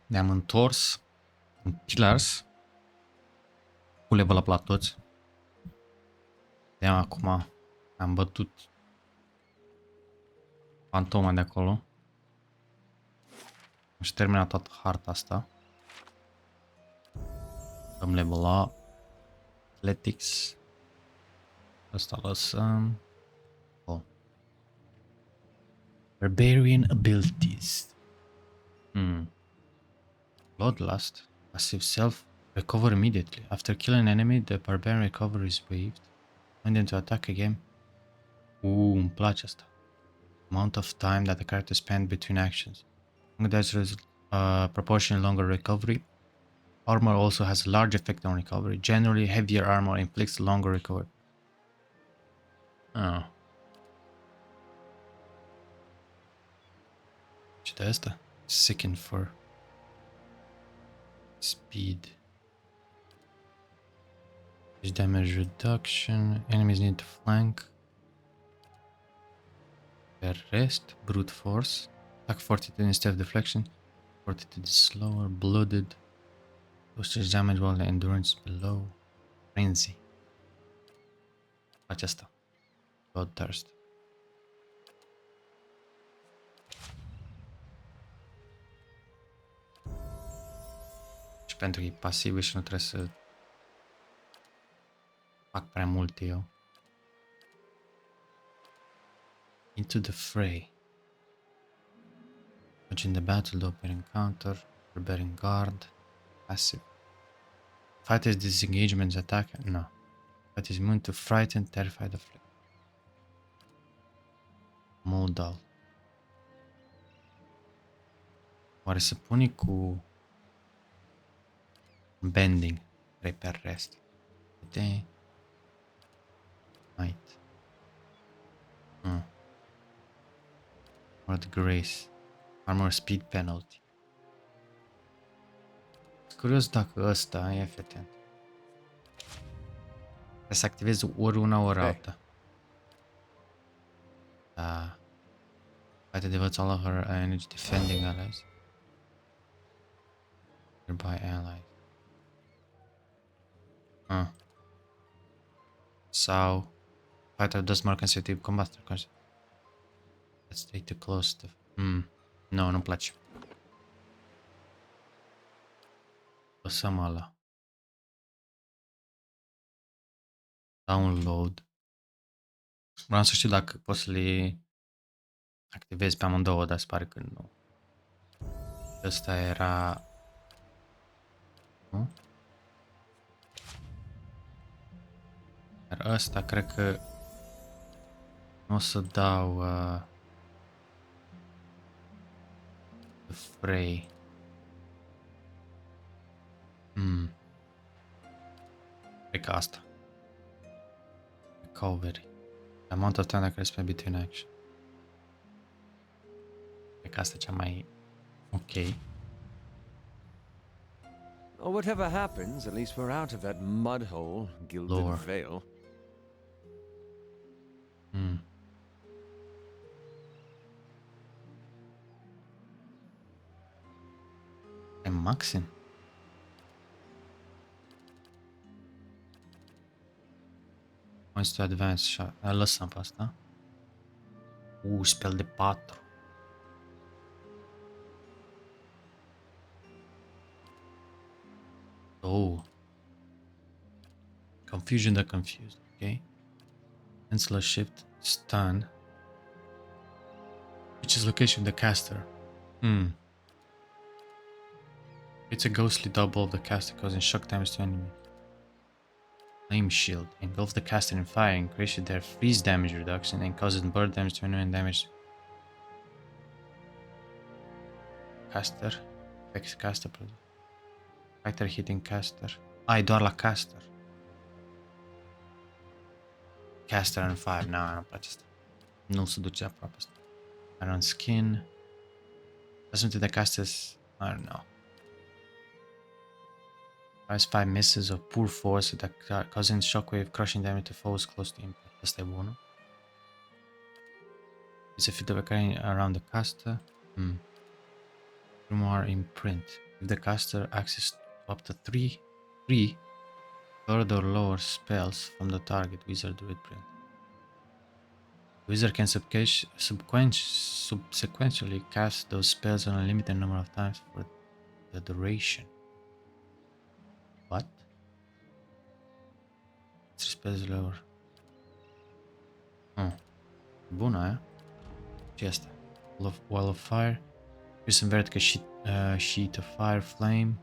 Ne-am întors în Pillars cu level up la toți. Acum am bătut fantoma de acolo. Am și terminat toată harta asta. Dăm level up. Athletics. Ăsta lăsăm. Oh. Barbarian abilities. Bloodlust. Passive self. Recover immediately. After killing an enemy, the barbarian recovery is waived. When then to attack again. Îmi place asta. Amount of time that the character spent between actions. That's proportionally longer recovery. Armor also has a large effect on recovery. Generally, heavier armor inflicts longer recovery. Ah. Ce de asta? Sicken for speed. Damage reduction. Enemies need to flank. The rest, brute force. Attack fortitude instead of deflection. Fortitude is slower. Blooded. Postage damage while the endurance below. Frenzy. Face asta. Bloodthirst. Și pentru că e pasiv și nu trebuie să fac prea mult eu. Into the fray. In the battle, open encounter, preparing guard, passive. Fighter's disengagement attack. No. Fighter is immune to frighten, terrify, afflict. Modal. Oare se pune cu bending 3 per rest? Uite. Might. Word grace. Armor speed penalty. Curios dacă ăsta e efectiv. Trebuie să activezi ori una, ori alta. Da. Fighter devotes all of her energy defending allies. Nearby allies. Sau fighter does more consecutive combat. Let's stay too close to... No, nu-mi place. Lăsăm ăla. Download. Vreau să știu dacă poți să le activezi pe amândouă, dar se pare că nu. Ăsta era... Nu? Iar ăsta cred că nu o să dau the fray. Cred că asta. Recovery. Amount of time that can spend between action. Cred că asta e cea mai ok. Or whatever happens, at least we're out of that mud hole, Gilded Lore. Veil. E maxim? Points to advance shot. Lăsăm pe asta. Spell de 4. Confusion the confused. Okay. Cancel shift. Stun. Which is location the caster. It's a ghostly double of the caster causing shock damage to enemy. Flame shield. Engulf the caster in fire, increases their freeze damage reduction and causes burn damage to enemy and damage. Caster. Affects caster product. Fighter hitting caster. E doar la caster. Caster and fire. Nu-mi place asta. Nu se duce aproape asta. Iron skin. Doesn't the casters... I don't know. Rise 5 misses of poor force that causing shockwave crushing damage to foes close to impact. Asta e bună. It's a field of occurring around the caster. grimoire imprint. If the caster access to up to three third or lower spells from the target wizard reprint. The wizard can subsequently cast those spells on a limited number of times for the duration. What? 3 spells lower. Bună aia. Ce asta? Wall of Fire. Use some vertical sheet of fire, flame.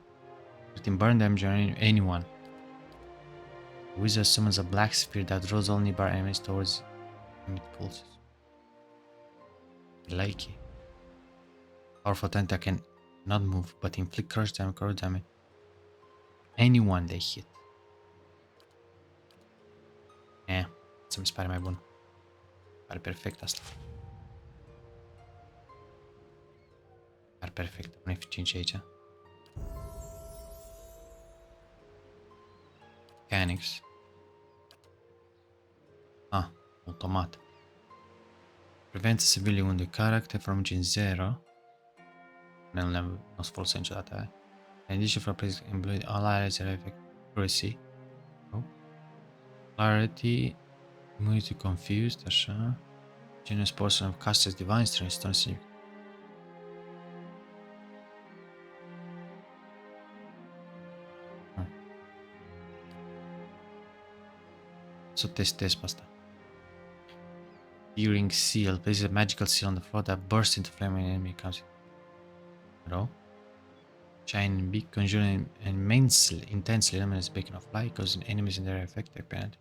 Inflicting burn damage on anyone. The wizard summons a black sphere that draws all nearby enemies towards him. It pulses. Like it. Powerful tenta can not move, but inflict crush damage. Anyone they hit. Să mi se pare mai bun. Pare perfect asta. Pare perfect. Un F5 aici. Mechanics. Automat. Prevents a severely wounded character from reaching 0. Nu o să folosim niciodată aia. In addition for present employed all allies are effect accuracy. Clarity. Immunity confused, așa. Genius portion of casters divine strength, stone significant. Să testez pe asta. Searing seal. Places a magical seal on the floor that bursts into flame when an enemy comes in. Hello? Shine big, conjuring intensely luminous beacon of light, causing enemies in their effective penalty.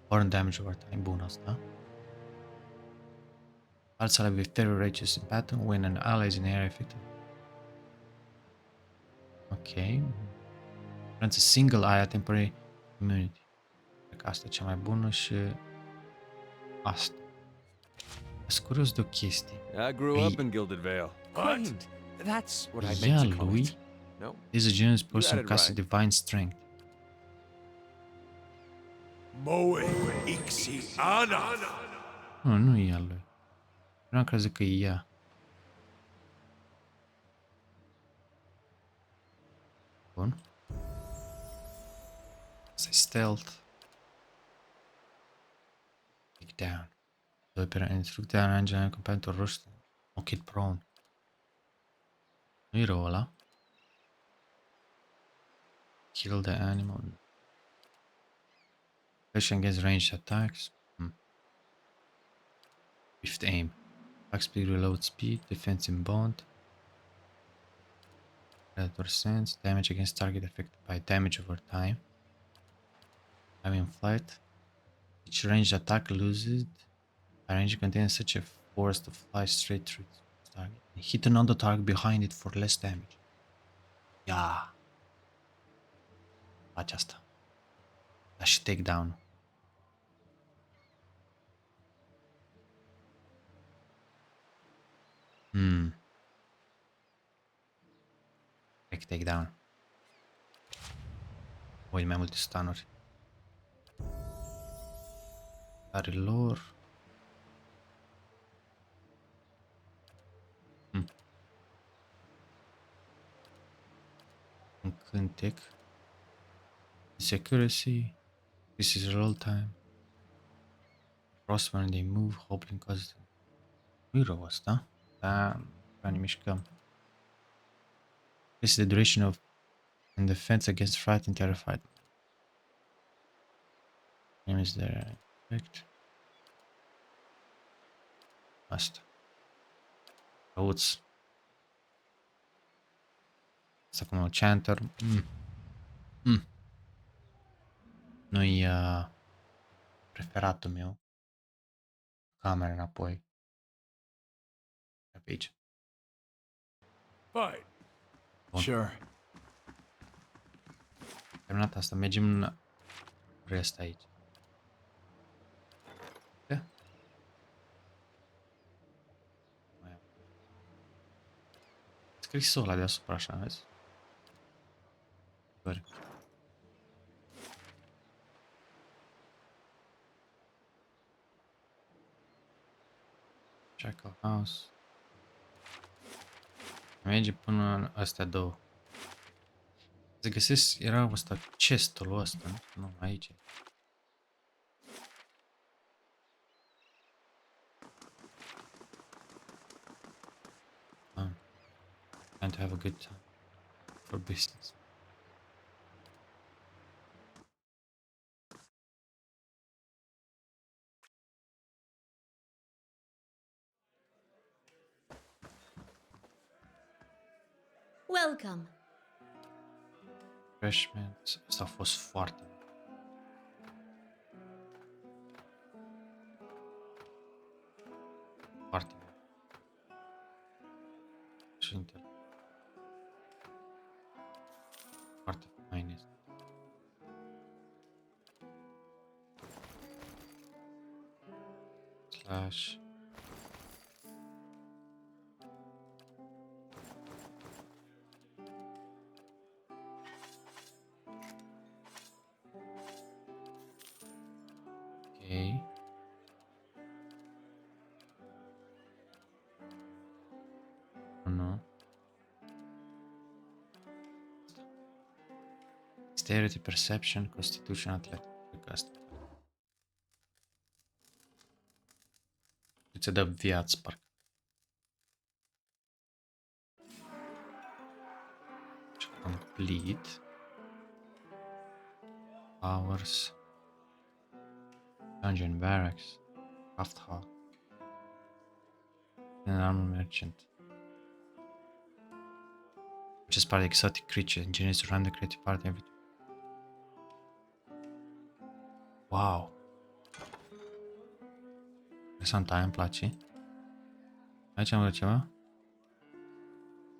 Burn damage over time. Bun asta. Also ally with terror rages in battle when an ally is in area affected. Ok. Grants a single ally temporary immunity. Cred că asta e cea mai bună și asta. Sunt curios de o chestie. I grew up in Gilded Vale. Quaint. That's what I meant to call it. No. Is a generous person who it casts right. divine strength. Moe ixi ana. Nu e al lui. Nu am crezut că e ea. Bun. Asta e stealth. Take down. Instruct an angel compared to rust. Knock it prone. Nu-i rău ăla. Kill the animal. Protection against ranged attacks. Swift aim. Attack speed, reload speed, defense in bond. Predator sense. Damage against target affected by damage over time. I'm in flight. Each ranged attack loses. A range contains such a force to fly straight through its target. Hit another target behind it for less damage. Ia! Face asta. Da și takedown. Cred că takedown. Voi mai multe stunuri. Are lor. Un cântec. Security. This is roll time. Cross when they move, hoping causes. Nu-i rău asta. Da, ne mișcăm. This is the duration of and defense against fright and terrified. Name is there. Effect. Asta. Răuț. Asta cum o chanter. Nu-i preferatul meu. Camera înapoi. Pe aici. Fine. Bun. Sure. Terminat asta. Mergem în rest aici. Da? Scrisul ăla deasupra așa, vezi? Bări. Jackal House. merge până în astea două. Să găsesc, era ăsta, chestul ăsta, nu, aici. Trying to have a good time for business. Welcome. Refreshments. Asta a fost foarte foarte și inteligent. Foarte fain este. Slash. Ok. Nu. Dexterity, Perception, Constitution, Athletic. Cred că asta. Îți dă viață, parcă. Complete. Powers. Dungeon Barracks. Craft Hall. An Armor Merchant. Which is part of exotic creature. Engineers to run the creative part every. Wow. Interesant, aia îmi place. Aici am văzut ceva.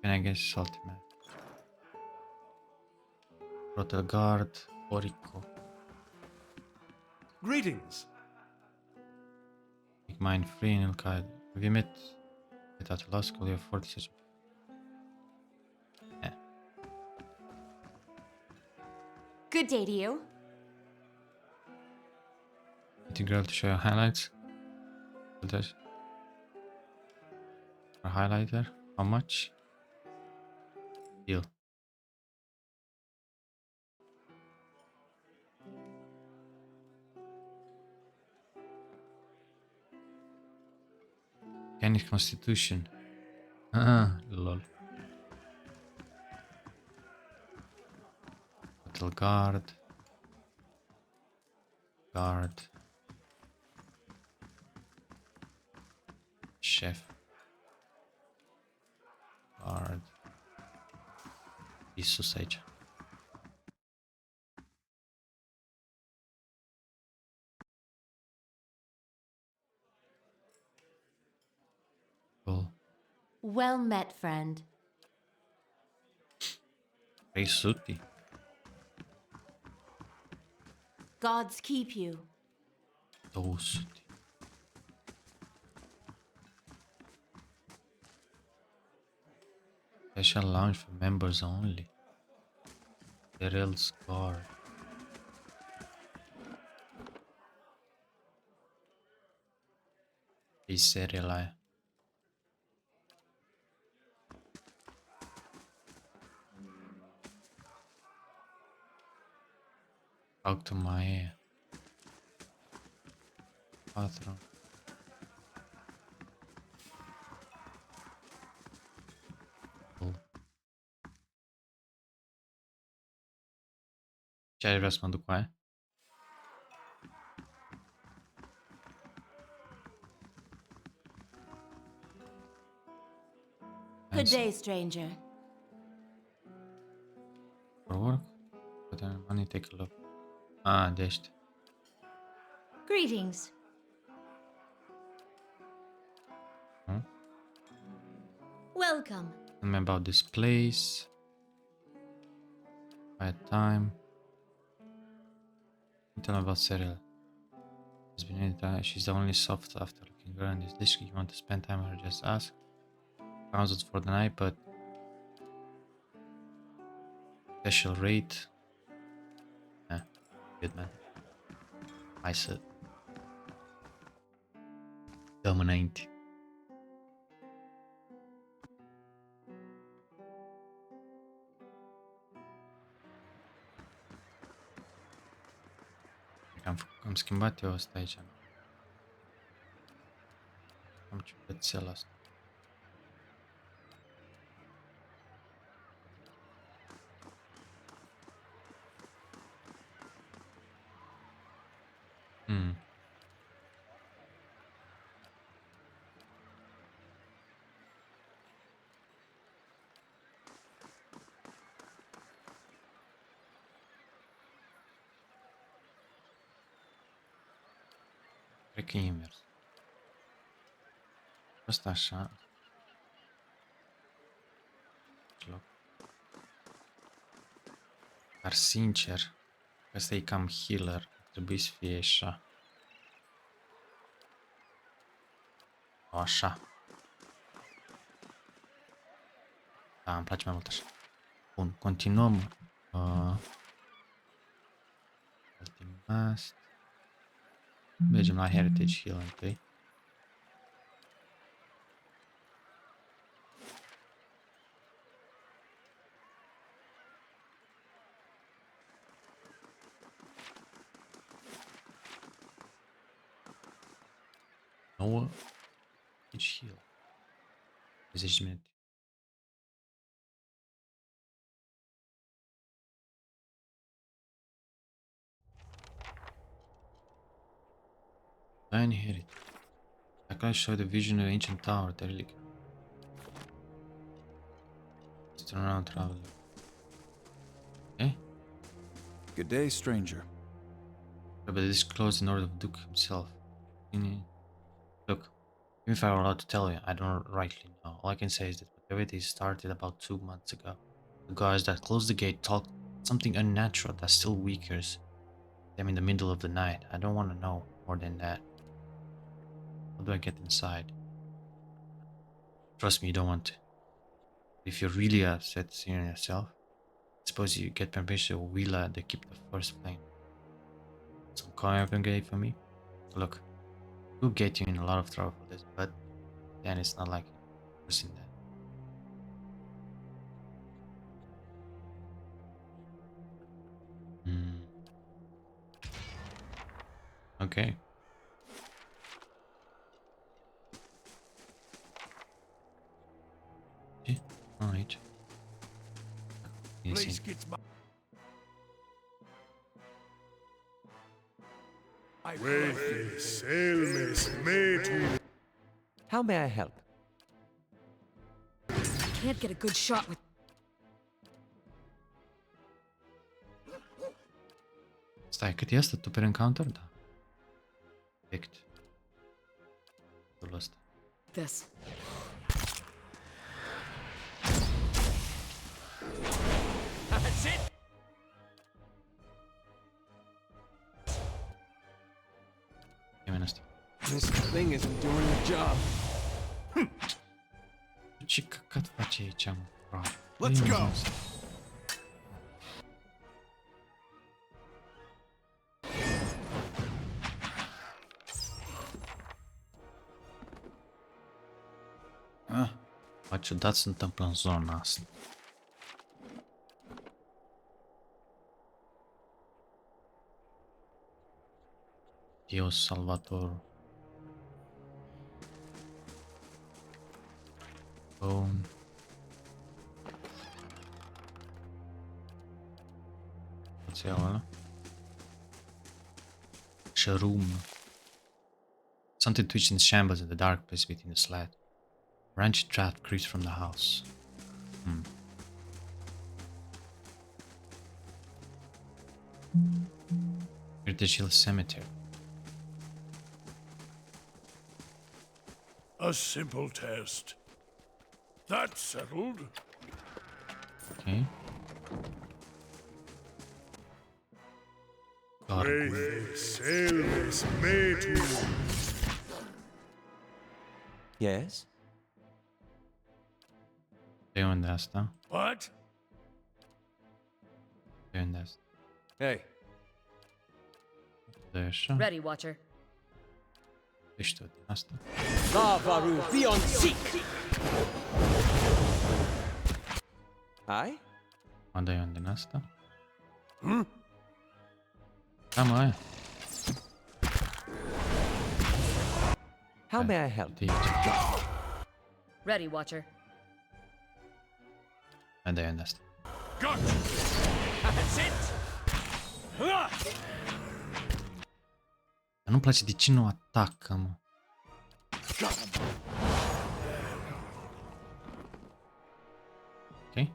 Can I guess ultimate? Rotel Guard, Orico. Greetings. Make mine free in Ilkay. Have you met at law school? You're 46. Yeah. Good day to you. Need a girl to show your highlights. What does? A highlighter? How much? Deal. Mechanic Constitution. Lol. Battle Guard. Guard. Chef. Guard. E sus aici. Cool. Well met, friend. 300. Gods keep you. 200. Special lounge for members only. Daryl's Guard. E serial aia. Talk to my patron. Cool. Ce ai vrea să mă duc cu aia? Good day, stranger. For work? But then money take a look. Ah, de ăștia. Greetings. Hmm? Welcome. Tell me about this place. By time. Tell me about Cyril. She's been in time. She's the only soft after looking girl in this district. You want to spend time with her, just ask. Thousands for the night, but special rate. Yeah, good man. I said. Dăm înainte. Am schimbat eu asta aici. Am ciudățel asta. Hmm. Cred că e invers. Asta așa. Loc. Dar sincer, asta e cam healer. Trebuie să fie așa. O, așa. Da, îmi place mai mult așa. Bun, continuăm. Ultimast. Mergem la Heritage Heal întâi. Nouă. Deci heal. 10 de minute. Tine Heritage. I can show the vision of the ancient tower, the relic. Let's turn around traveler. Okay? Good day, stranger. But this is closed in order of Duke himself. Look, even if I were allowed to tell you, I don't rightly know. All I can say is that activity started about 2 months ago. The guards that closed the gate talked something unnatural that still weakens them in the middle of the night. I don't want to know more than that. How do I get inside? Trust me, you don't want to. If you're really upset seeing yourself, suppose you get permission to Willa to keep the first flame. Some coin open gate for me? Look, we'll get you in a lot of trouble for this, but then it's not like forcing that. Okay. Alright. Place gets my... How may I help? Can't get a good shot with. Stai, cât e asta? Tu per encounter? Da. Perfect. Ăsta. This. That's it! E asta. This thing isn't doing the job. Ce căcat face aici, mă, frate? Let's go. Bă, ciudat se întâmplă în zona asta. Dios Salvator. Bone. What's the other? Sharoom. Something twitched in shambles in the dark place between the slat. Ranchy draft creeps from the house. Heritage Hill Cemetery. A simple test. That's settled. Okay. Yes? De unde asta? What? De unde asta? Hey, De așa? Ready, Watcher. Ești tu din asta? Lavaru beyond seek! Aye? Mă dai unde din asta? Da, mă, aia. How may I help? Ready, Watcher. Anda e asta. Gotcha! That's it! Dar nu-mi place de ce nu atacă, mă. Ok.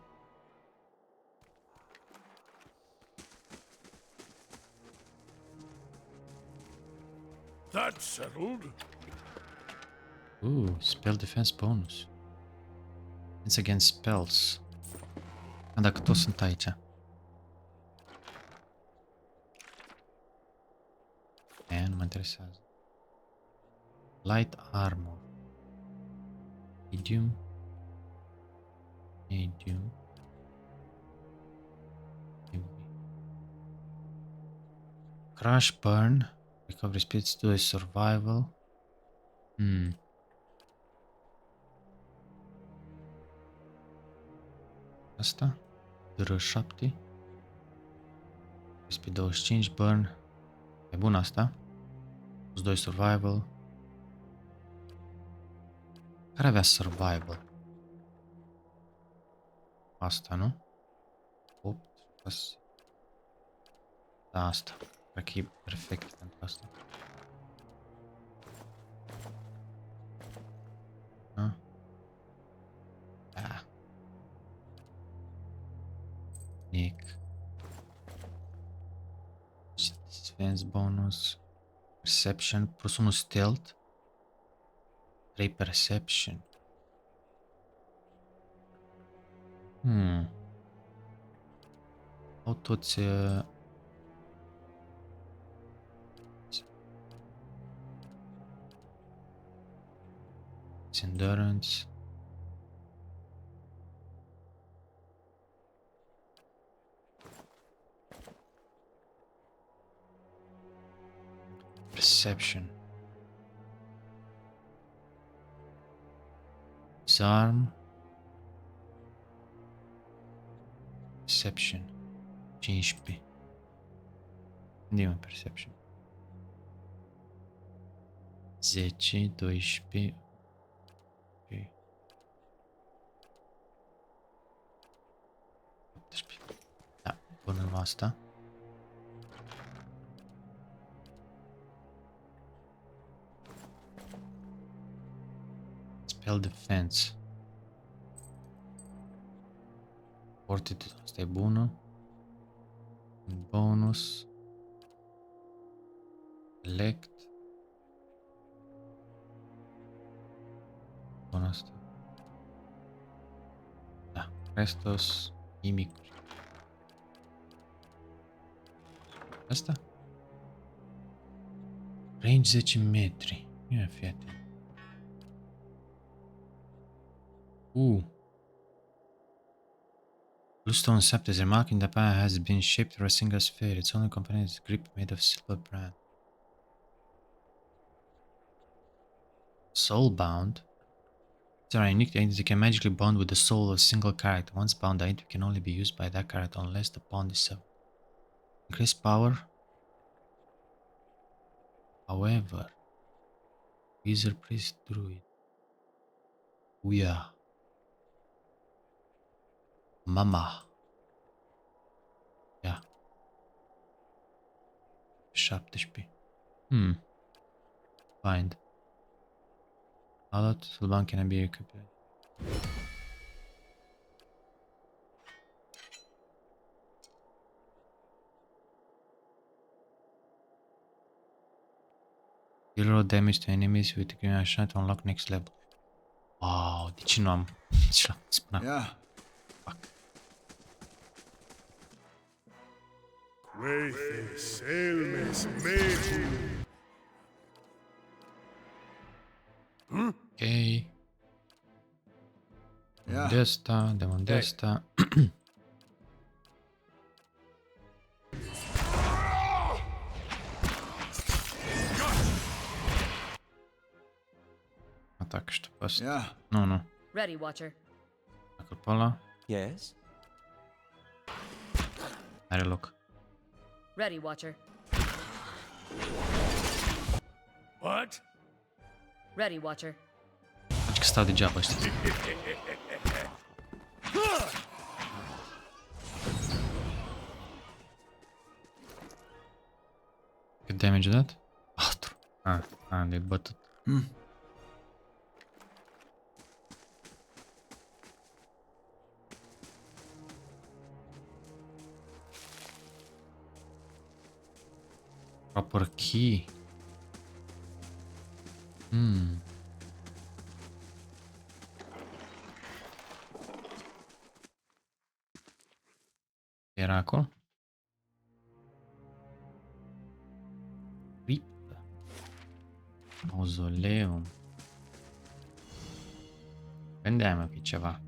That's settled. Spell defense bonus. It's against spells. Dacă toți sunt aici. Nu mă interesează. Light armor. Medium. Medium. Crash burn. Recovery speed 2 survival. Asta. DR7. Speed 25 burn. E bun asta. Plus 2 survival. Care avea survival? Asta, nu? 8, 6. Da, asta. Cred că e perfect pentru asta. Da. Da. Nick. Defense bonus. Perception. Plus 1 stealth. 3 perception. Au toți... endurance. Perception. Disarm. Perception. 15. Unde e perception? 10, 12. Ok. 18. Da, până la asta. Spell defense. Fortitude, asta e bună. Un bonus. Select. Bun asta. Da, restos mimicuri. Asta? Range 10 metri. Ia fi atent. Bluestone scepter is a mark in the power has been shaped or a single sphere. Its only component is a grip made of silver brand. Soulbound. These are unique entities that can magically bond with the soul of a single character. Once bound, the entity can only be used by that character unless the bond is severed. Increase power. However, wizard, priest, druid. Uia. Mama. Ia. 17. Find. Alot, Sulban can be equipped. Deal damage to enemies with green shot to unlock next level. Wow, de ce nu am? Ce l-am spus? Yeah. Fuck. Quaithe selmes metu. Ok. Yeah. De asta, de asta. Atac și tu pe asta. Yeah. Nu. Ready, Watcher. Dacă pe ăla, Yes? are loc. Ready, Watcher. What? Ready, Watcher. Faci că stau degeaba ăștia. Cât damage a dat? 4. De bătut. Proper key. Era acolo? Criptă. Mauzoleum. Gândeam că e ceva.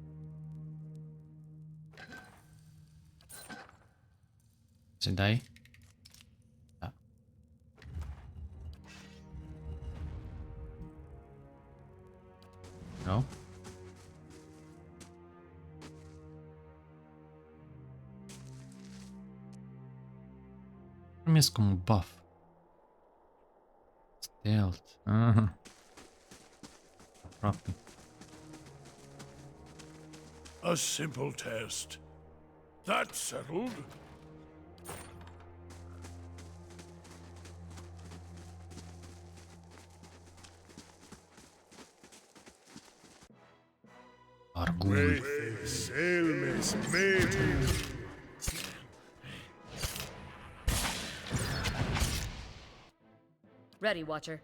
Să dai? Da. No? Primesc como buff. Stealth. Aproape. A simple test. That settled? Argul. Great Selmes metu. Ready, Watcher.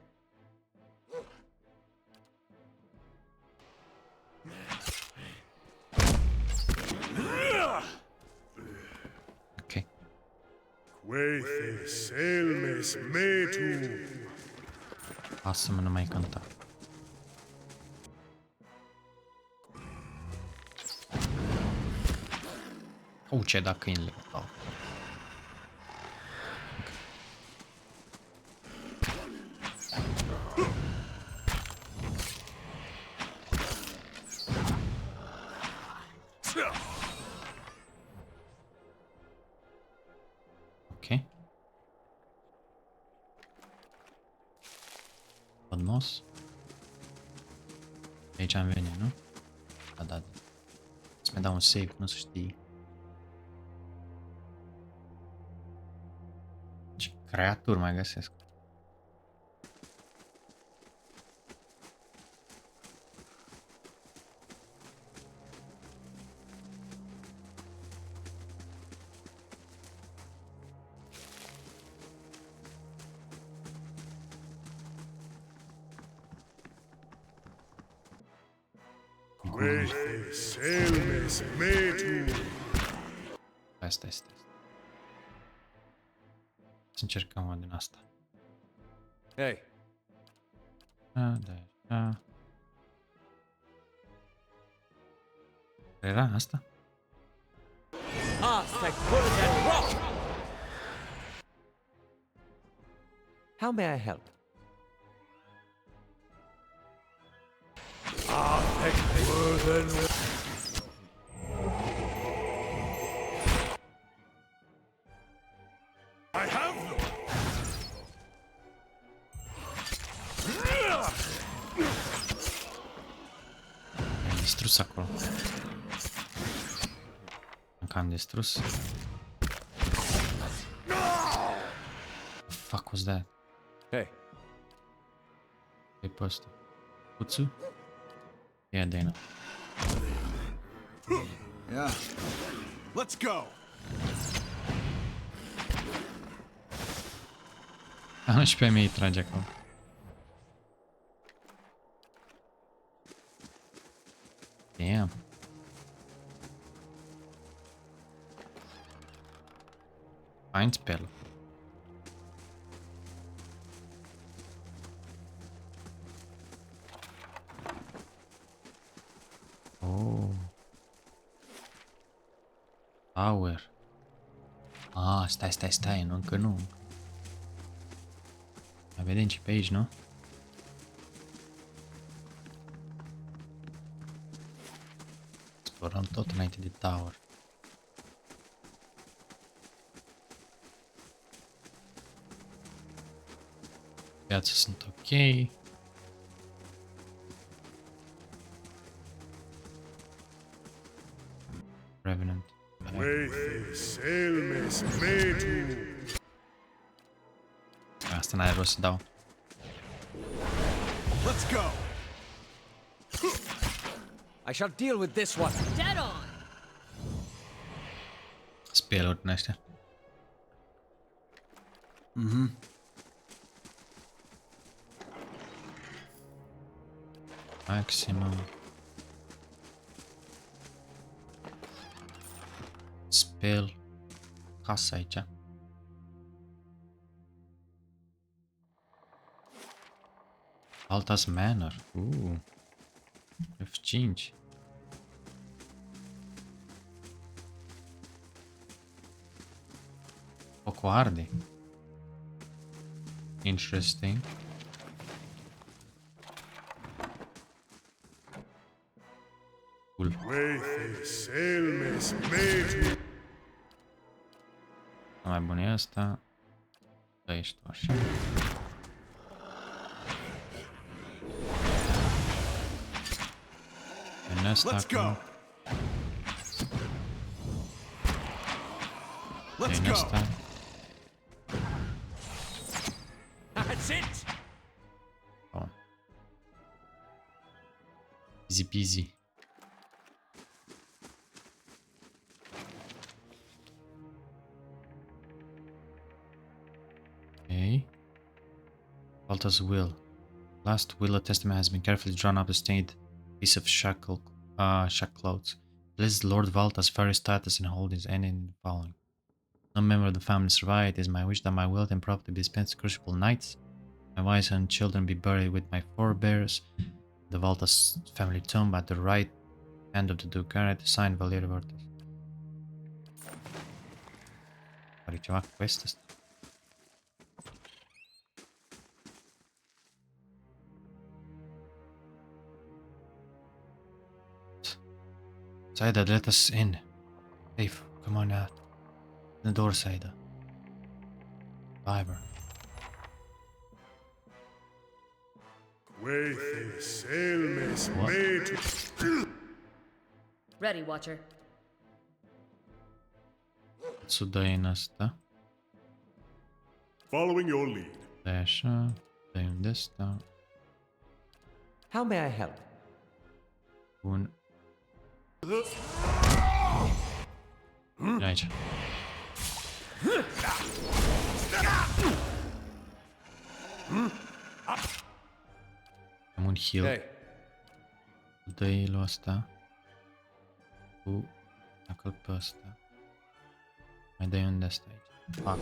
Ok. Quae Selmes metu. Lasă-mă, nu mai cânta. Ce da câinile. Oh. Ok. Frumos. Aici am venit, nu? Da. Să-mi dau un save, nu să știi. Ce creaturi mai găsesc. Quae Selmes metu. Asta este. Să încercăm o din asta. Hey, Da. Era asta? how may I help? I have them. Am distrus acolo. Încă am distrus. Fuck was that? Hey, E pe ăsta. Puțu? Ia Dana. Yeah. Let's go. Am și pe mei trage acolo. Damn. Find spell. Oh. Power. Ah, stai, nu, încă nu. Mai vedem și pe aici, nu? Explorăm tot înainte de tower. Viața sunt ok. Revenant. Quae selmes metu. Asta n-are rost să dau. Let's go. I shall deal with this one. Dead on! Spell-uri din ăștia. Maximum. Spell. Casa aici. Altas Manor. F5. Focul arde. Interesting. Cool. Quae selmes metu. Mai bun e asta. Da, ești tu așa. În ăsta Let's go. acum. Let's În go. ăsta. That's it. Bun. Easy peasy. Okay. Balta's will. Last will or testament has been carefully drawn up a stained piece of clothes. Blessed Lord Valta's very status and holdings end in the following. No member of the family survived. It is my wish that my wealth and property be spent to crucible nights. My wife and children be buried with my forebears. The Valta's family tomb at the right hand of the Duke. Signed Valerio Valtas. Are ceva cu quest ăsta? Saida, let us in. Safe, come on out. The door, Saida. Fiber. Quae selmes What? metu. Ready, Watcher. Să dai în asta. Following your lead. Dai așa. Dai unde ăsta. How may I help? Bun. Vine aici. Am un heal. Hey, Dă-i lui ăsta. Tu dacă-l pe ăsta. Mai dai unde ăsta aici. Fac.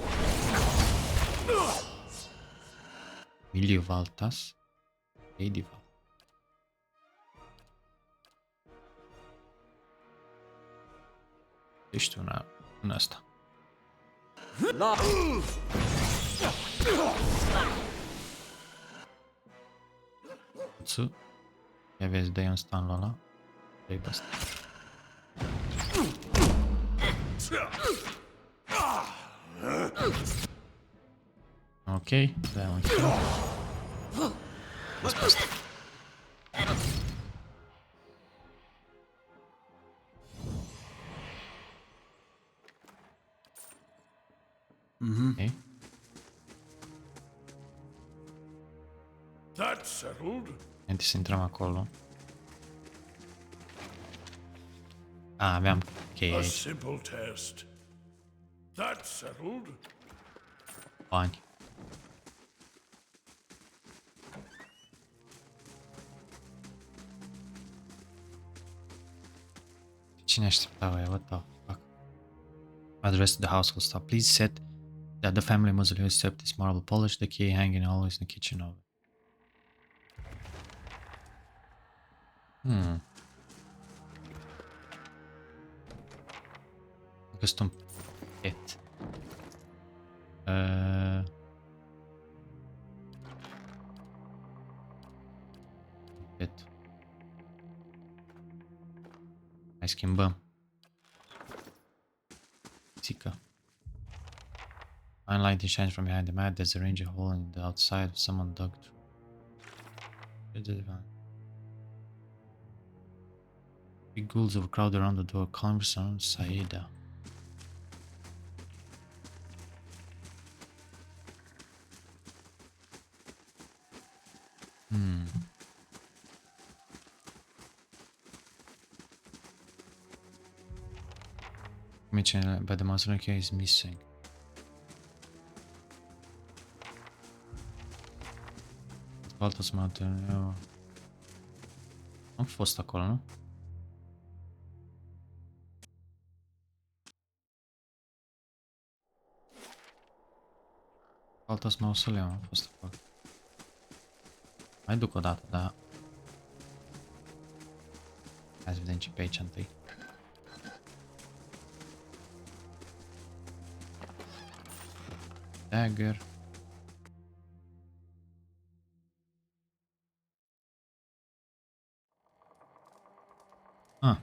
Miliu Valtas. Lady Valtas. Ești una în ăsta. la. Țu. Ia vezi, dai un stun la ăla. Dai pe ăsta. Ok, dai un kill. Vezi pe ăsta. Ok. That settled. Înainte să intrăm acolo. A, aveam cheie A aici. simple test. That settled. Bani. Cine aștepta aia? What the fuck? While the rest of the household stop, please set that the family mausoleum is swept this marble polish, the key hanging always in the kitchen oven. Găsit un pet. Pet. Hai schimbăm. Țică. Fine lighting shines from behind the mat. There's a range hole in the outside. Someone dug through. It's the divan. Big ghouls overcrowd around the door, calm surround Saida. Mention by the monster here is missing. Baltas Mountain, eu... Am fost acolo, nu? Baltas Mausoleu, am fost acolo. Mai duc o dată, dar... Hai să vedem ce pe aici întâi. Dagger. Ah.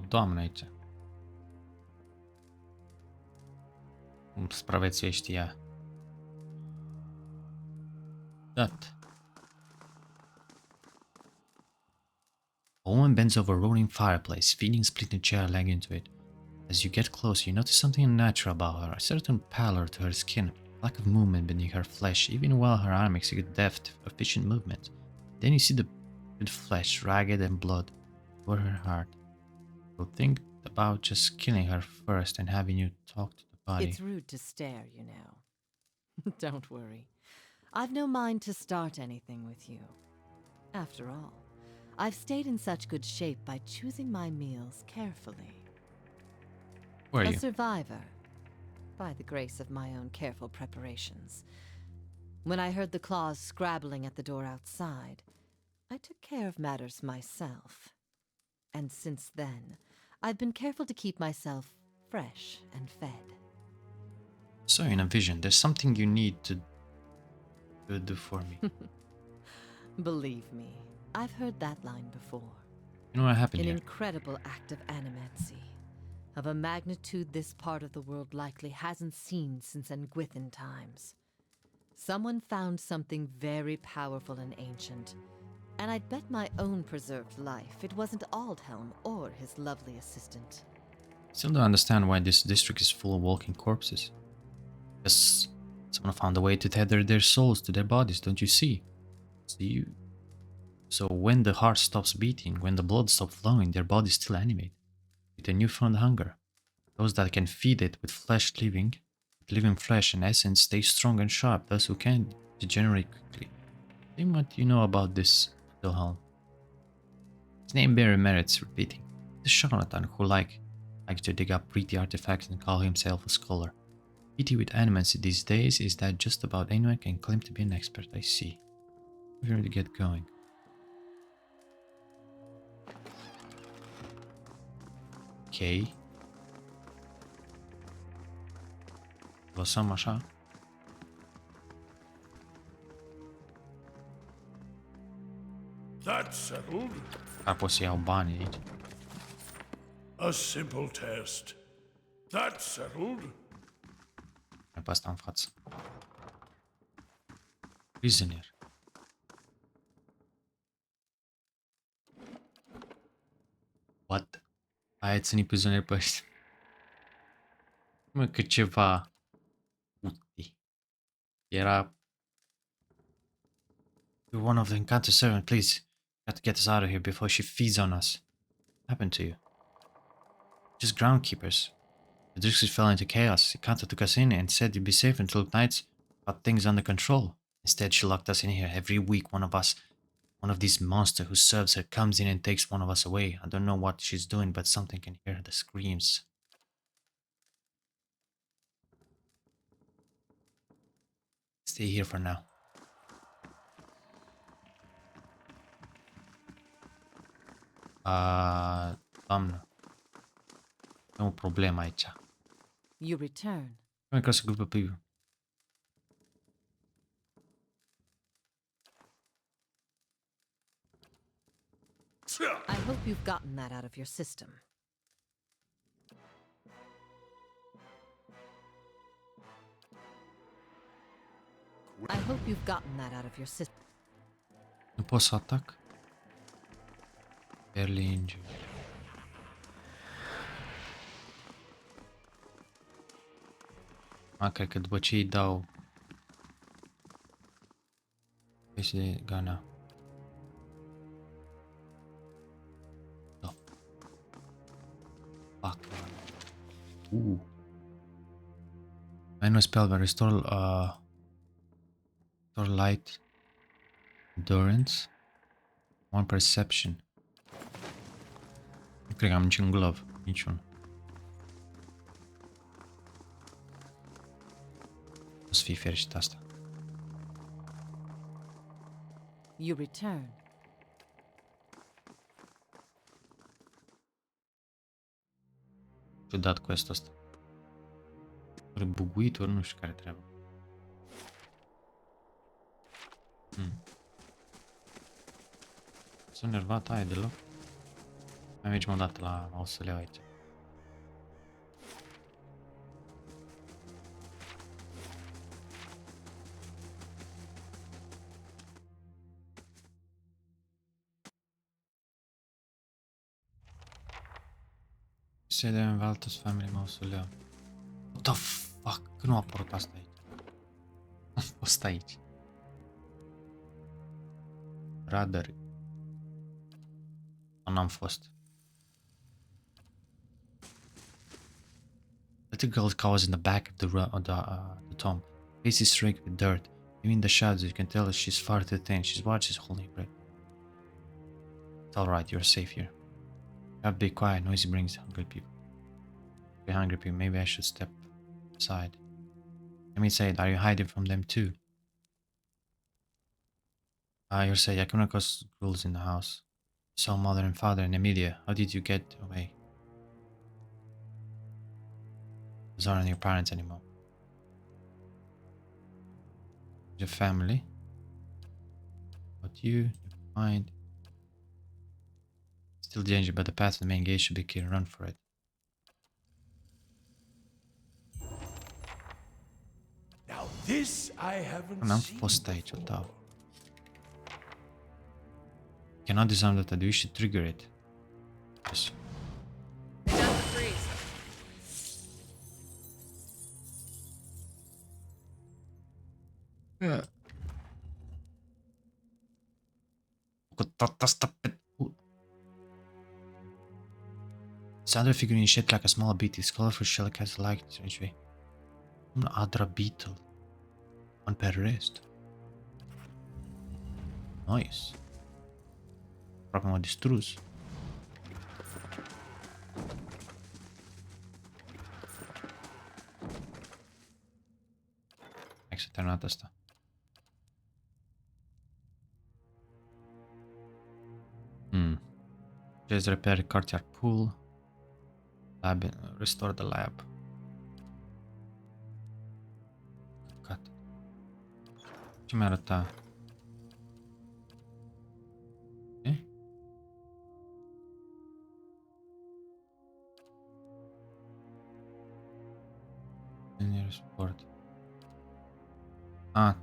Doamne aici. Cum supraviețuiești ea. Dat. A woman bends over a roaring fireplace, feeding split chair leg into it. As you get closer, you notice something unnatural about her, a certain pallor to her skin, lack of movement beneath her flesh, even while her arm executes deft, efficient movements. Then you see the flesh, ragged and blood, toward her heart. So think about just killing her first and having you talk to the body. It's rude to stare, you know. Don't worry. I've no mind to start anything with you. After all, I've stayed in such good shape by choosing my meals carefully. Who are A you? survivor, by the grace of my own careful preparations. When I heard the claws scrabbling at the door outside, I took care of matters myself. And since then, I've been careful to keep myself fresh and fed. So in a vision, there's something you need to do for me. Believe me, I've heard that line before. You know what happened An here? incredible act of animancy, of a magnitude this part of the world likely hasn't seen since Engwithan times. Someone found something very powerful and ancient, and I'd bet my own preserved life it wasn't Aldhelm or his lovely assistant. Still don't understand why this district is full of walking corpses. Because someone found a way to tether their souls to their bodies, don't you see? So when the heart stops beating, when the blood stops flowing, their bodies still animate with a newfound hunger. Those that can feed it with living flesh and essence stay strong and sharp. Those who can't degenerate quickly. Think what you know about this Wilhelm. His name barely merits repeating. The charlatan who likes to dig up pretty artifacts and call himself a scholar. Pity with animancy these days is that just about anyone can claim to be an expert, I see. We really get going. Okay. Lăsăm așa. That settled? Ar pot să iau banii aici. A simple test. That settled? Mai pe asta în față. Prisoner. What? Ai ținut prizonier pe ăștia. Mă, că ceva... Uite. Era... You're one of the Encanto servant, please. Got to get us out of here before she feeds on us. What happened to you? Just groundkeepers. The Drixis fell into chaos. Encanto took us in and said you'd be safe until nights got things under control. Instead, she locked us in here. Every week, one of these monsters who serves her comes in and takes one of us away. I don't know what she's doing, but something can hear the screams. Stay here for now. Doamnă. Am o problemă aici. You return. Come across a group of people. I hope you've gotten that out of your system. I hope you've gotten that out of your system. Nu pot să atac? Barely injured. Cred că după ce îi dau este gana. Da. Fuck. I know spell but restore light endurance. One perception. Nu cred că am niciun glove. Niciun. O să fie fericit asta. You return. Ciudat quest-ul ăsta. Ori buguit, ori nu știu care treabă. Sunt nervat, aia deloc. Mai mergem o dată la mausoleu aici. Se de Valtus Family Mausoleu. What the fuck? Că nu a apărut asta aici. A fost aici. Radar. N-am fost. Little girl cowers in the back of the tomb. Face is streaked with dirt. Even in the shadows, you can tell that she's far too thin. She's watches holding her breath. It's alright, you're safe here. You have to be quiet. Noisy brings hungry people. Be hungry people. Maybe I should step aside. Let me say it. Are you hiding from them too? You're saying I came across ghouls in the house. Saw mother and father and Emilia. How did you get away? Those aren't your parents anymore. Your family. But you find still danger, but the path to the main gate should be clear. Run for it. Now this I haven't N-am seen fost aici, before. da. Cannot disarm that I do. You should trigger it. Yes. Got the freeze. Cu tot asta pe... Sound figurine shaped like a small beetle. Its colorful shell casts light in strange way. Un adra beetle. Un pe rest. Nice. Aproape m-a distrus. Hai că s-a terminat asta. Just repair the courtyard pool. Lab, restore the lab. Cut. Ce mi arăta? Eh? Linear support.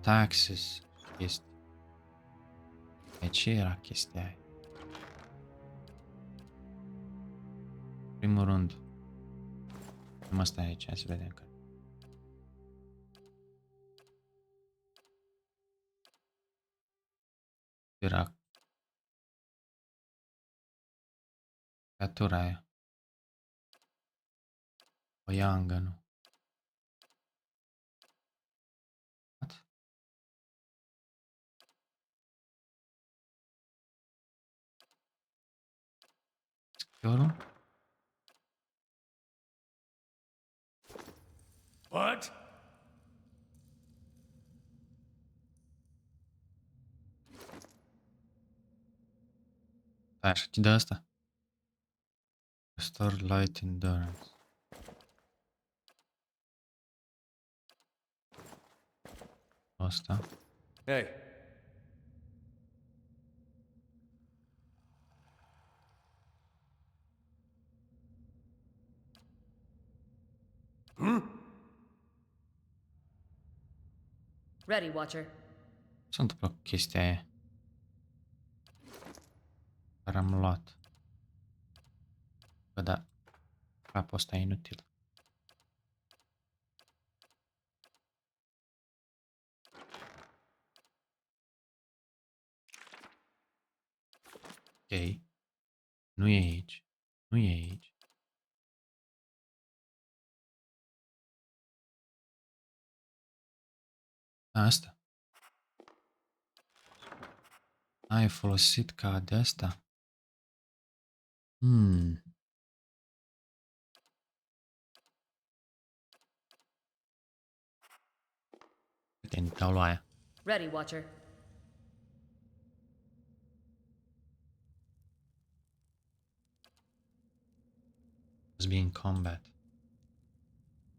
Taxes. Chestii. Ce era chestia aia? Primul rând. Nu mă stai aici, hai să vedem că. Era creatura aia. O iangă, nu. What? Schiorul? What? Așa, ce de asta? Restore light endurance. Asta. Hey, Ready, Watcher. Ce s-a întâmplat cu chestia aia? Care am luat. Că da, capul ăsta e inutil. Ok. Nu e aici. Nu e aici. Asta. Ai folosit ca de asta. Uite, îmi dau la aia. Ready, Watcher. Must be in combat.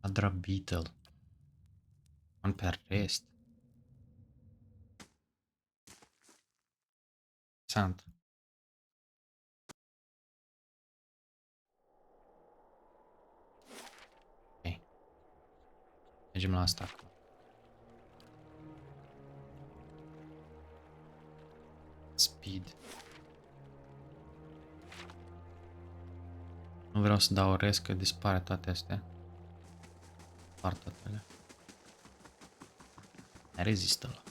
Adra beetle. Un per rest. Sant. Ok. Mergem la asta acum. Speed. Nu vreau să dau rest că dispare toate astea. Par toate. Rezistă ăla.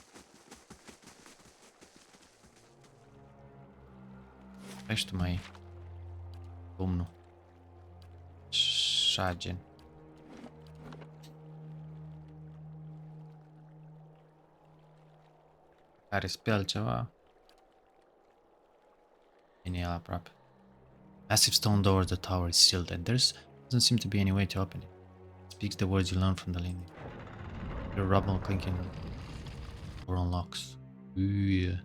Ești mai domnul. Șagen. Care spel ceva. Vine el aproape. Massive stone door of the tower is sealed and there doesn't seem to be any way to open it. It speaks the words you learn from the landing. The rubble clinking door unlocks. Ooh.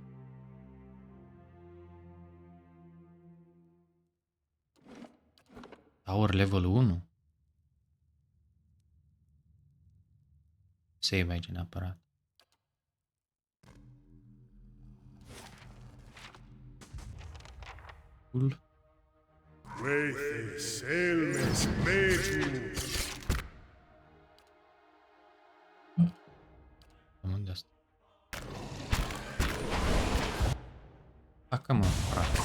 Tower level 1. Save aici neapărat. Cool. Unde asta? Atacă-mă, frate.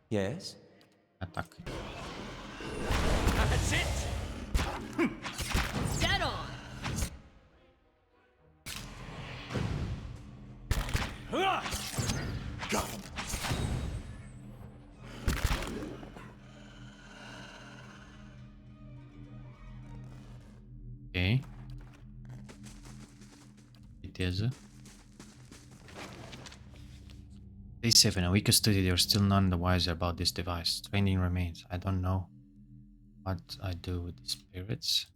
Yes? Atac. That's it! Dead on! Got him. Ok. Viteză. Day 7. A week of study, you're still none the wiser about this device. Training remains. I don't know what I do with the spirits.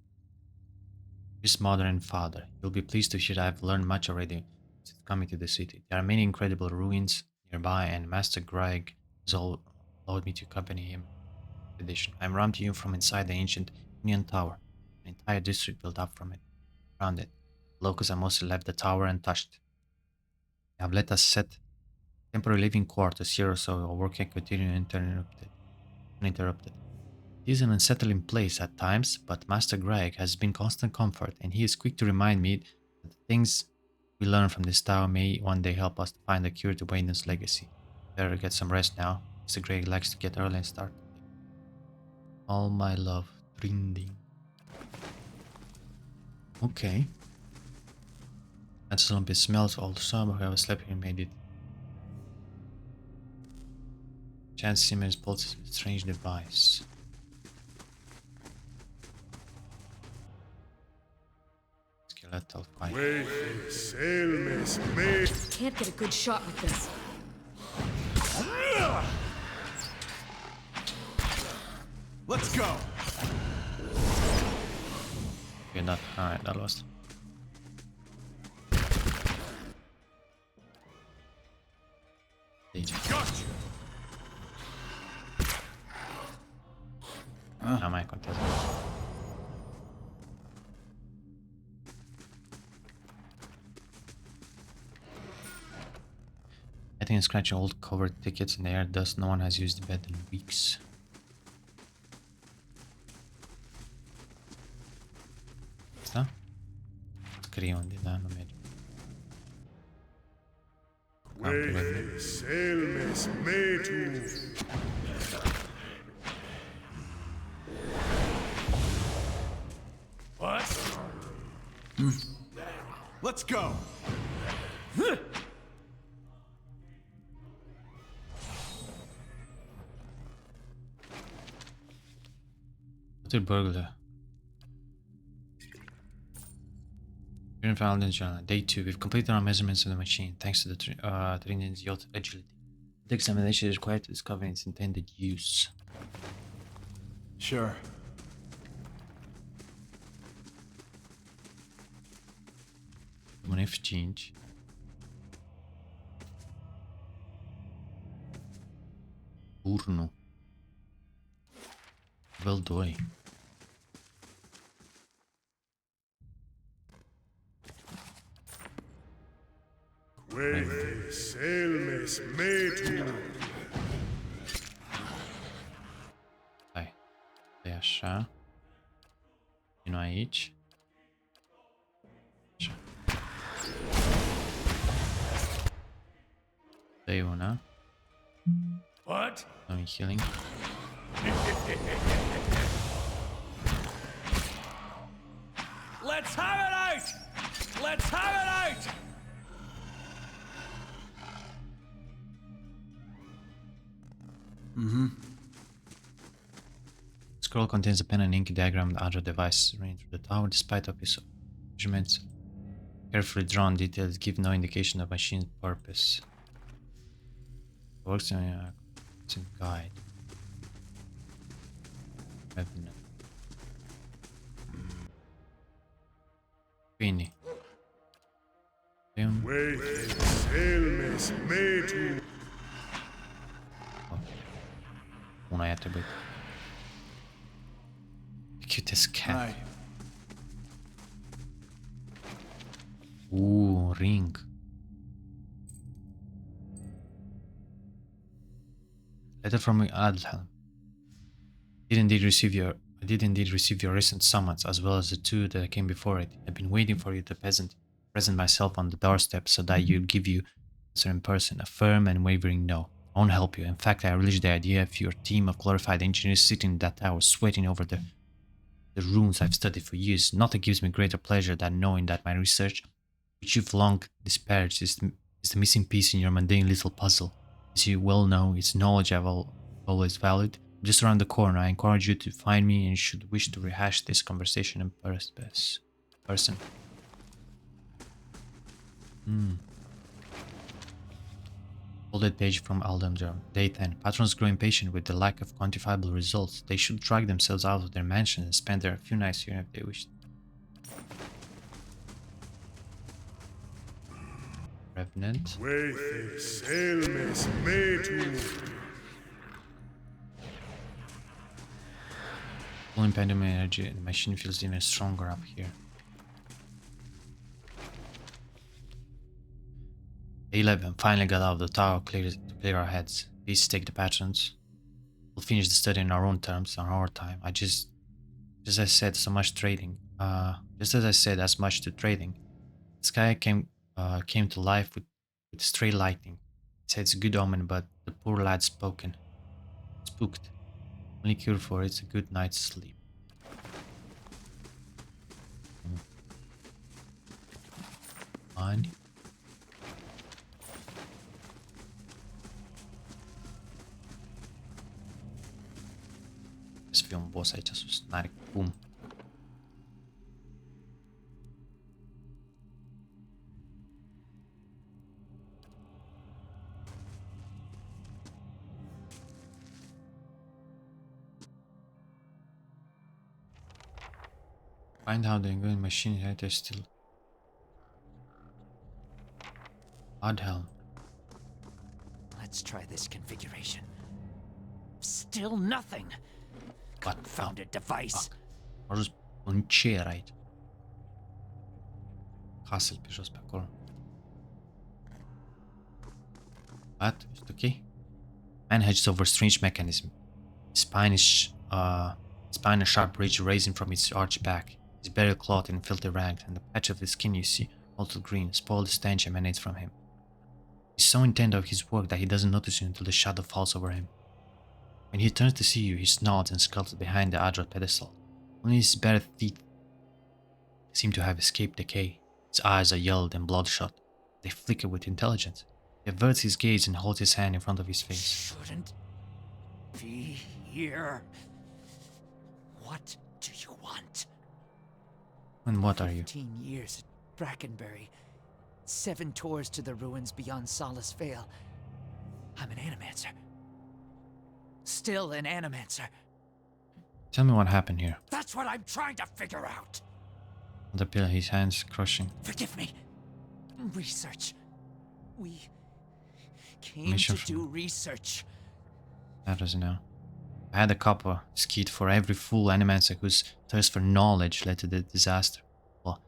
His mother and father. You'll be pleased to hear I've learned much already since coming to the city. There are many incredible ruins nearby, and Master Greg has allowed me to accompany him on the expedition. I'm running to you from inside the ancient Union Tower. An entire district built up from it, around it. Locals have mostly left the tower untouched. They have let us set temporary living quarters here, so our work can continue uninterrupted. It is an unsettling place at times, but Master Greg has been constant comfort, and he is quick to remind me that the things we learn from this tower may one day help us to find a cure to Wayne's legacy. Better get some rest now. Mr. Greg likes to get early and start. All my love, Trinding. Okay. That zombie smells also, but whoever slept here made it. Chance Simmons pulls a strange device. Skeletal fight. Can't get a good shot with this. Let's go. Okay, that alright, that lost. Gotcha. Nu mai contează. I think scratching old covered tickets in the air, thus no one has used the bed in weeks. Asta? Scrie unde, da, nu merge. Let's go. Water burglar. During Valentine's Journal, Day 2. We've completed our measurements of the machine, thanks to the Trinian's yacht agility. The examination is required to discover its intended use. Sure. Uma F5. Turno. Level 2. Selmes metu. Hai. E așa. Vino aici. Așa. Dă-i una. What? Dă-mi healing. Let's have it out! Let's have it out! The scroll contains a pen and ink diagram of the other device running through the tower. Despite obvious measurements, carefully drawn details give no indication of machine's purpose. Works on a guide. Revenant. Quindi. Selmes metu. Una i-a trebuit. Cutest cat. Hi. Ring. Letter from Adhelm. I did indeed receive your recent summons, as well as the two that came before it. I've been waiting for you to present myself on the doorstep so that you'd give you answer in person, a firm and wavering no. I won't help you. In fact, I relish the idea of your team of glorified engineers sitting in that tower, sweating over the runes I've studied for years. Nothing gives me greater pleasure than knowing that my research, which you've long disparaged, is the missing piece in your mundane little puzzle. As you well know, its knowledge I've always valued. Just around the corner, I encourage you to find me and should wish to rehash this conversation in person. Folded page from Aldemjar. Day 10. Patrons grow impatient with the lack of quantifiable results. They should drag themselves out of their mansion and spend their few nights here if they wish. Revenant. Selmes metu. Pulling pendulum energy, the machine feels even stronger up here. 11. Finally got out of the tower to clear our heads. Please take the patrons. We'll finish the study in our own terms, on our time. Just as I said, so much trading. Just as I said, as much to trading. The sky came to life with stray lightning. It said it's a good omen, but the poor lad spooked. Only cure for it's a good night's sleep. Fine. Să fie un boss aici sus, n-are cum. Find how the ongoing machine head is still. Adhelm. Let's try this configuration. Still nothing. Confounded device. A ajuns un cer aici. Castle pe jos pe acolo. What? Is it okay? Man hedges over strange mechanism. Spine a sharp ridge raising from its arched back. His burial cloth and filthy ragged, and the patch of his skin you see, altered green, spoiled stench emanates from him. He's so intent on his work that he doesn't notice you until the shadow falls over him. When he turns to see you, he snods and skulks behind the agile pedestal. Only his bare feet seem to have escaped decay. His eyes are yellowed and bloodshot. They flicker with intelligence. He averts his gaze and holds his hand in front of his face. Shouldn't be here. What do you want? And what are you? 15 years at Brackenbury. 7 tours to the ruins beyond Solace Vale. I'm an animancer. Still an animancer. Tell me what happened here. That's what I'm trying to figure out. The pillar, his hands crushing. Forgive me. Research. We came Mission to do research. That doesn't know. I had a copper skid for every fool animancer whose thirst for knowledge led to the disaster. Well,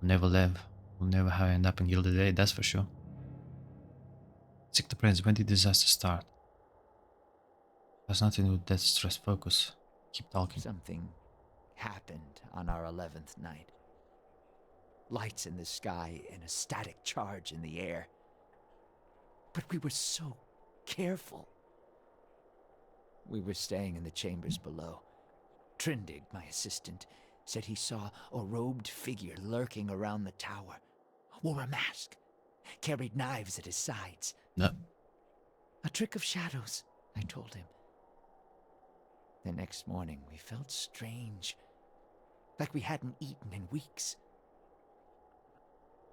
we'll never live. We'll never have end up in Gilded Age, that's for sure. Seek the Prince, when did disaster start? Has nothing to do with death stress, focus. Keep talking. Something happened on our 11th night. Lights in the sky and a static charge in the air. But we were so careful. We were staying in the chambers below. Trindig, my assistant, said he saw a robed figure lurking around the tower. Wore a mask. Carried knives at his sides. No. A trick of shadows, I told him. The next morning, we felt strange. Like we hadn't eaten in weeks.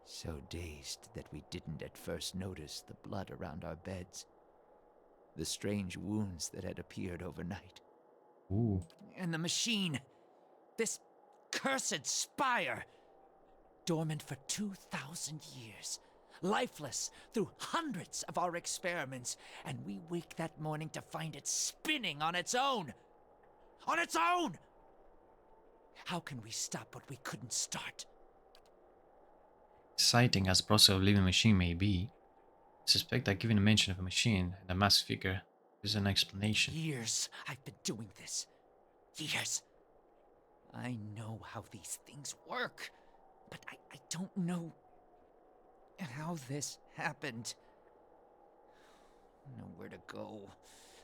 So dazed that we didn't at first notice the blood around our beds. The strange wounds that had appeared overnight. Ooh. And the machine. This cursed spire. Dormant for 2,000 years. Lifeless through hundreds of our experiments. And we wake that morning to find it spinning on its own. On its own! How can we stop what we couldn't start? Exciting as the process of living machine may be, I suspect that given the mention of a machine and a masked figure, is an explanation. Years I've been doing this. Years. I know how these things work, but I don't know how this happened. Nowhere to go.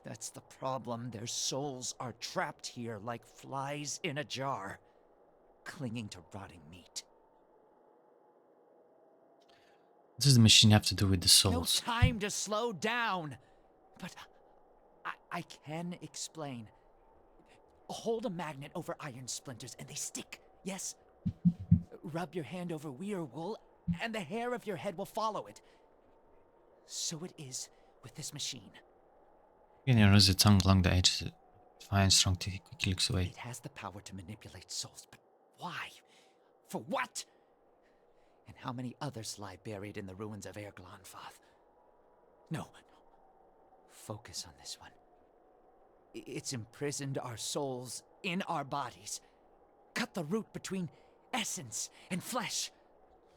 That's the problem. Their souls are trapped here like flies in a jar, clinging to rotting meat. What does the machine have to do with the No souls? time to slow down. But I can explain. Hold a magnet over iron splinters and they stick, yes? Rub your hand over weir wool and the hair of your head will follow it. So it is with this machine. You can run the tongue along the edge. Fine, strong teeth quickly looks away. It has the power to manipulate souls, but why? For what? And how many others lie buried in the ruins of Erglonfath? No. Focus on this one. It's imprisoned our souls in our bodies. Cut the root between essence and flesh.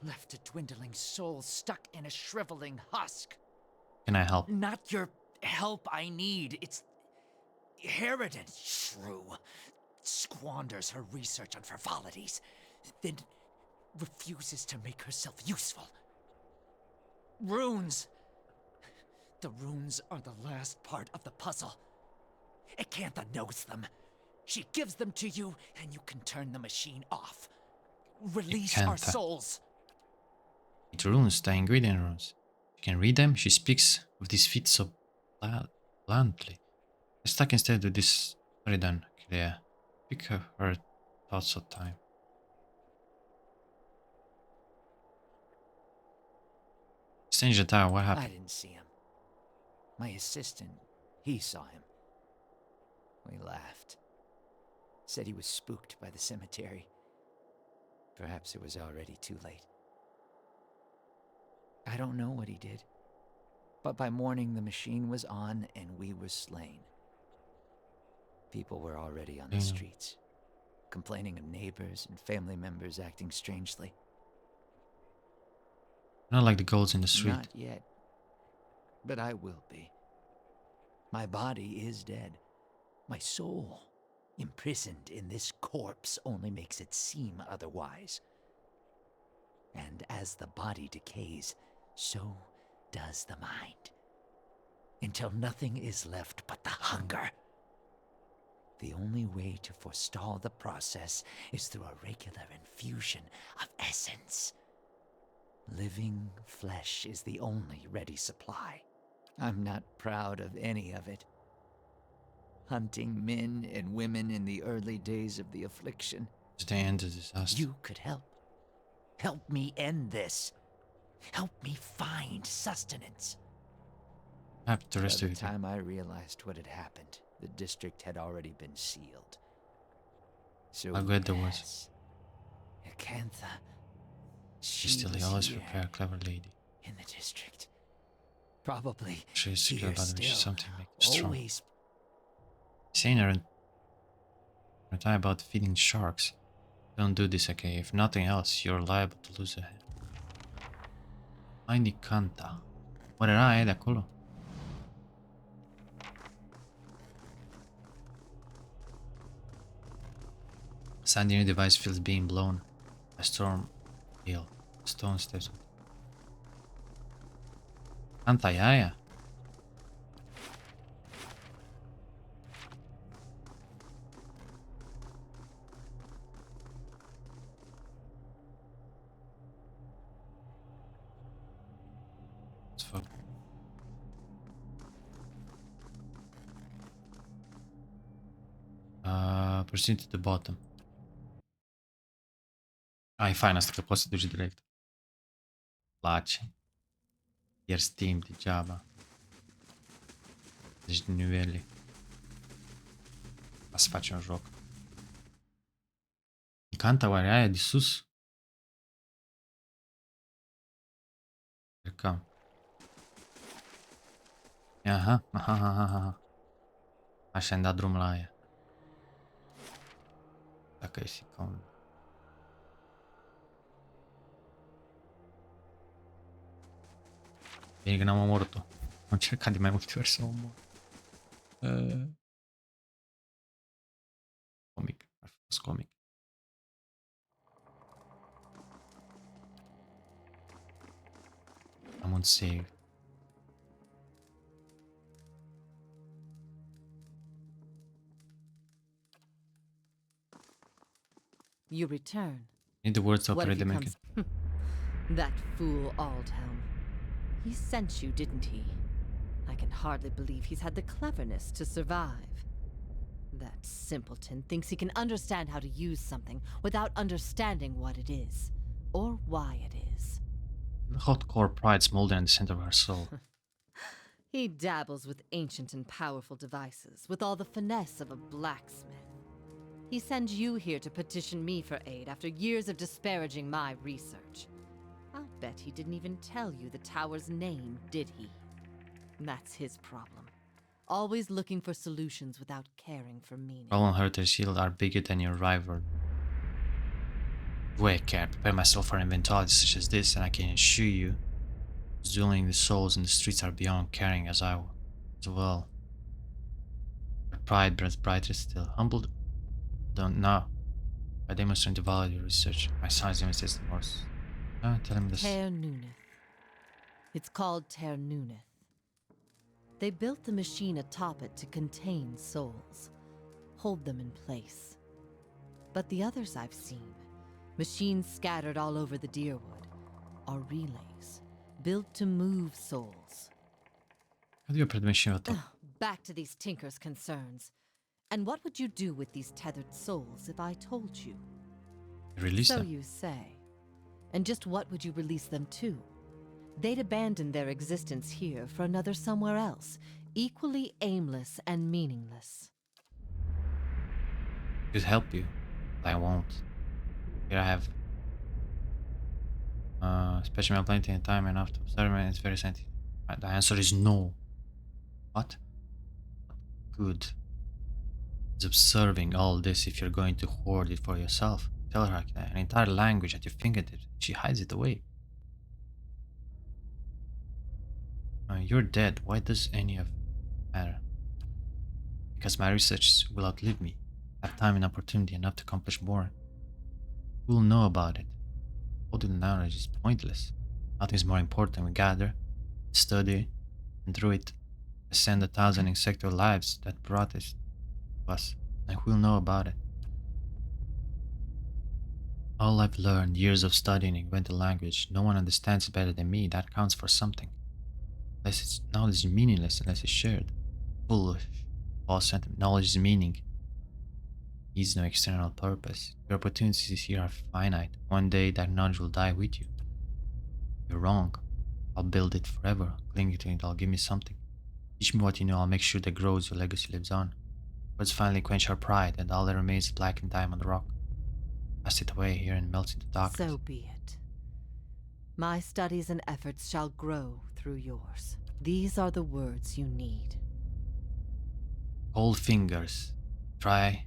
Left a dwindling soul stuck in a shriveling husk. Can I help? Not your help I need. It's Harridan, shrew. Squanders her research on frivolities. Then refuses to make herself useful. Runes. The runes are the last part of the puzzle. Acantha knows them. She gives them to you, and you can turn the machine off. Release our Acantha. souls. It runes, the ingredient runes. You can read them. She speaks with these feet so bluntly. I'm stuck instead with this Ridan, Clea. Pick her thoughts of time. Strange the tower, what I happened? didn't see him. My assistant, he saw him. We laughed. Said he was spooked by the cemetery. Perhaps it was already too late. I don't know what he did. But by morning the machine was on and we were slain. People were already on the streets, complaining of neighbors and family members acting strangely. Not like the goals in the street. Not yet. But I will be. My body is dead. My soul, imprisoned in this corpse, only makes it seem otherwise. And as the body decays, so does the mind. Until nothing is left but the hunger. The only way to forestall the process is through a regular infusion of essence. Living flesh is the only ready supply. I'm not proud of any of it. Hunting men and women in the early days of the affliction. It's the end of the disaster. You could help. Help me end this. Help me find sustenance. Happy to By rest the of you. time I realized what had happened, the district had already been sealed. So How good there was. yes, Acantha, She's still was always here prepared, clever lady. in the district. Probably She's secure here about it, she's still, something make her strong. always. Saying her retire about feeding sharks. Don't do this, okay? If nothing else, you're liable to lose a hand. Find Canta. Morirà, de acolo. Sandy new device feels being blown. A storm hill. Stone steps. Canta, yeah. Fuck. Proceed to the bottom. E fain asta că poți să duci direct. Place. Pierzi timp degeaba. Deci nivele. Ca să faci un joc. Canta oare aia de sus? Cam. Aha, aha, aha, aha. Așa am dat drum la aia. Dacă e cam... Bine că n-am omorât-o. Am încercat de mai multe ori să o omor. Comic. Ar fi fost comic. Am un save. You return. Need the words to What operate if the he mechanic. comes? That fool Aldhelm. He sent you, didn't he? I can hardly believe he's had the cleverness to survive. That simpleton thinks he can understand how to use something without understanding what it is, or why it is. The hot core pride smoldering in the center of her soul. He dabbles with ancient and powerful devices, with all the finesse of a blacksmith. He sends you here to petition me for aid after years of disparaging my research. I'll bet he didn't even tell you the tower's name, did he? That's his problem. Always looking for solutions without caring for meaning. Problem Herter's shield are bigger than your rival. Way I care. Prepare myself for eventualities such as this, and I can assure you, dueling the souls in the streets are beyond caring as well. Your pride burns brighter still. Humbled, don't know. I demonstrate the value of your research. My science investigates the Morse. Tell him this. Turnuneth. It's called Turnuneth. They built the machine atop it to contain souls, hold them in place. But the others I've seen, machines scattered all over the Deerwood, are relays, built to move souls. How do you operate the machine at all? Back to these tinkers' concerns. And what would you do with these tethered souls if I told you? Release So them. you say. And just what would you release them to? They'd abandon their existence here for another somewhere else, equally aimless and meaningless. Could help you, but I won't. Here I have specimen plenty in time enough to observe it. It's very scientific. The answer is no. What? Good. It's observing all this if you're going to hoard it for yourself. Tell her an entire language at your fingertips. She hides it away. You're dead. Why does any of it matter? Because my research will outlive me. I have time and opportunity enough to accomplish more. Who will know about it? Holding knowledge is pointless. Nothing is more important. We gather, study, and through it ascend 1,000 insectoid lives that brought us to us. and who'll know about it? All I've learned, years of studying invented language, no one understands it better than me. That counts for something. Knowledge is meaningless unless it's shared. Foolish, false sentiment. Knowledge is meaning. Needs no external purpose. Your opportunities here are finite. One day that knowledge will die with you. You're wrong. I'll build it forever. Cling to it, I'll give me something. Teach me what you know, I'll make sure that grows, your legacy lives on. Words finally quench our pride, and all that remains is blackened time on the rock. Cast it away here and melt into darkness. So be it. My studies and efforts shall grow through yours. These are the words you need. Cold fingers. Try.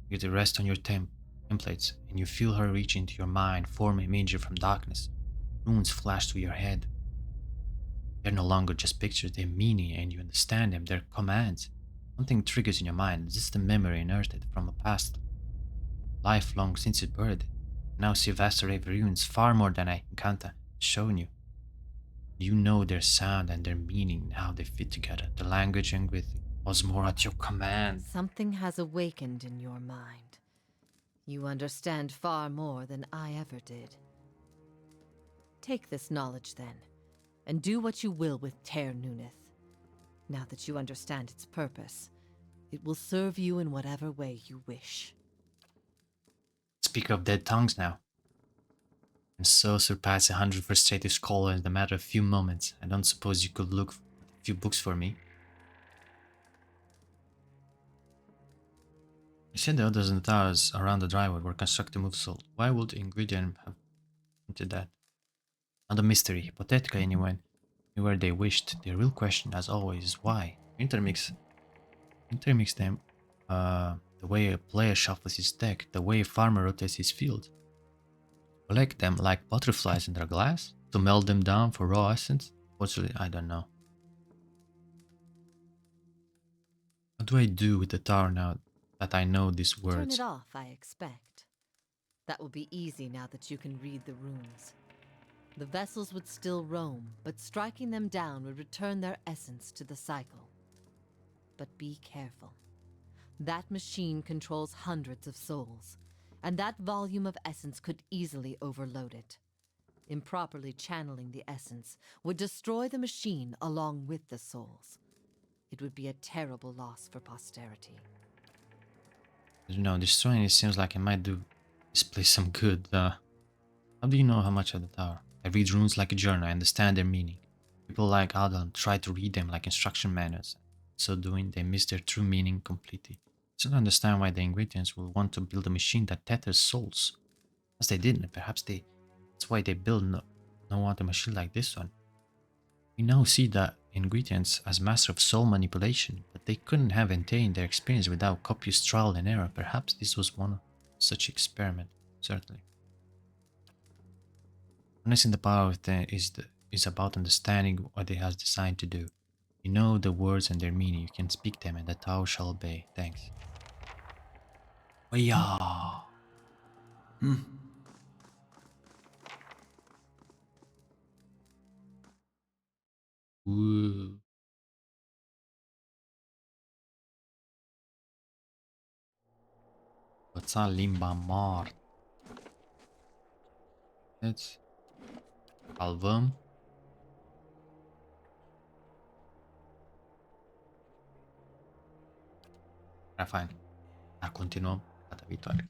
You to rest on your templates, and you feel her reach into your mind, forming imagery from darkness. Runes flash through your head. They're no longer just pictures, they're meaning, and you understand them, they're commands. Something triggers in your mind, a distant memory unearthed from a past lifelong since its birth. Now see vast array of runes, far more than I can count, shown you. You know their sound and their meaning and how they fit together. The language and with was more at your command. Something has awakened in your mind. You understand far more than I ever did. Take this knowledge then, and do what you will with turnuneth. Now that you understand its purpose, it will serve you in whatever way you wish. Speak of dead tongues now. And so surpass 100 frustrated scholars in a matter of few moments. I don't suppose you could look a few books for me. You said the others in the towers around the driveway were constructed to move salt. Why would Ingredient have hinted that? Not a mystery, hypothetically anyone knew where they wished. The real question, as always, is why. Intermix them, the way a player shuffles his deck, the way a farmer rotates his field. Collect them like butterflies in their glass? To melt them down for raw essence? Fortunately, I don't know. What do I do with the tower now that I know these words? Turn it off, I expect. That will be easy now that you can read the runes. The vessels would still roam, but striking them down would return their essence to the cycle. But be careful. That machine controls hundreds of souls, and that volume of essence could easily overload it. Improperly channeling the essence would destroy the machine along with the souls. It would be a terrible loss for posterity. You know, destroying it seems like it might do this place some good. How do you know how much of the tower? I read runes like a journal, I understand their meaning. People like Adam try to read them like instruction manuals. So doing, they miss their true meaning completely. I don't understand why the ingredients will want to build a machine that tethers souls. As they didn't, perhaps that's why they build no want a machine like this one. We now see the ingredients as master of soul manipulation, but they couldn't have attained their experience without copious trial and error. Perhaps this was one such experiment, certainly. Harnessing the power of is about understanding what it has designed to do. You know the words and their meaning, you can speak them and the Tao shall obey. Thanks. Oh yeah. Ooh. Învăța limba mort. Deci, salvăm. Era fain. Dar continuăm data viitoare.